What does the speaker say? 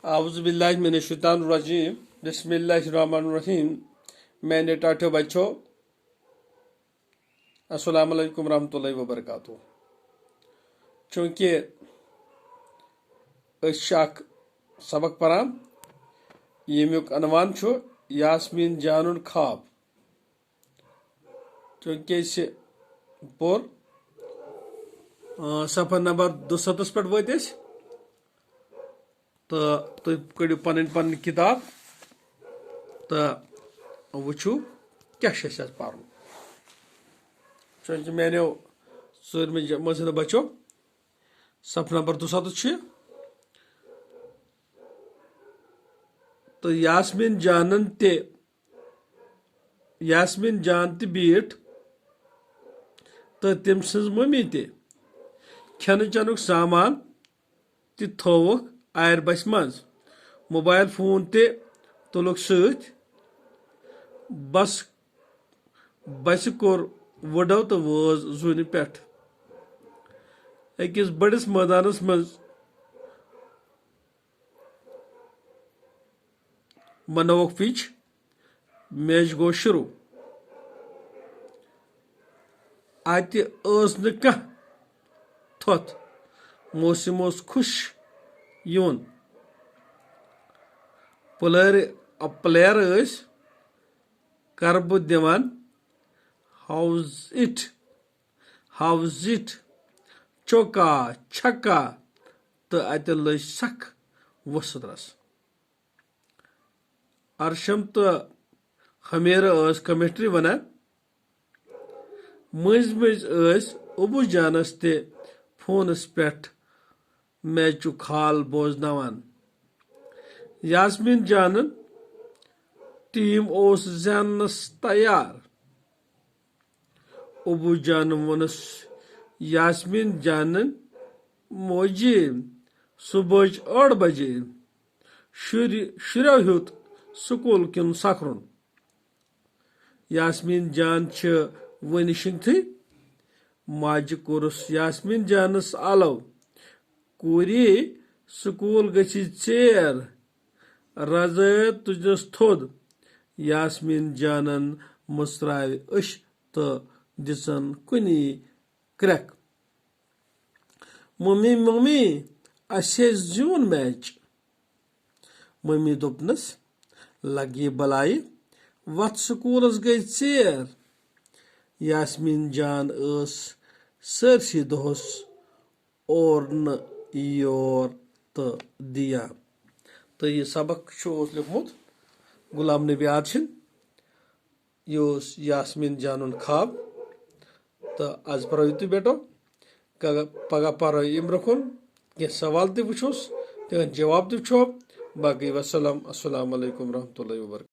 आउज़ुबिल्लाहि मिनश्शैतानिर्रजीम बिस्मिल्लाहिर्रहमानिर्रहीम। मैंने टाटो बच्चों अस्सलाम वालेकुम रहमतुल्लाहि व बरकातुहू। चूंकि सबक परान यमुक अनवान छु यास्मीन जानन ख्वाब। चूंकि पोर सफर नंबर 207 पे वत तो तुम कड़ो पन किताब तो वुचु क्या पर्न। चूंकि मैंने सूरम मजिद बच्चों सफर नंबर 207 तो यास्मीन जान बीट तो तम सज मम्मी खन चनुक सामान थोक आयर बस मज मोबाइल फोन तुलुक सत बस कोर वडो तो वोज जून पे अकिस बड़िस मैदानस मज मनोक पिच मैच गो शुरू अत थोत मौसम खुश यून प्लेयर करब दिवान हाउस इट चौका छक्का तो अत लज सख वसुदरस। अरशम तो हमेर कमेंट्री वनान मज अबू जानस ते फोनस पे मैचुक हाल बोजनावान। यास्मीन जानन टीम ओस जानस तैयार। अबू जान वनस यास्मीन जानन मोजी सुबह 8 बजे शुरो हुत स्कूल किन सखरुन। यास्मीन जान वन शिंगथी माज कोरस यास्मीन जानस आलो कूरी स्कूल गछि चेर रजा तुजस थोद। यास्मीन जानन मुस्राव अश तो दिसन कुनी क्रैक। मम्मी असे जून मैच। मम्मी दोपनस लगी बलाई वत स्कूलस गई चेर। यास्मीन जान सरसी दोहस और न योर तो दिया। तो यह सबक लिखमुत गुलाम नबी आदशिन। यह यास्मीन जानन ख्वाब। तो आज पढ़ो तु बेटो पगह पढ़ो अम ब्रोन क्या सवाल तुस जवाब तो बाकी वसलम अस्सलाम वालेकुम रहमतुल्लाहि व बरकातुहू।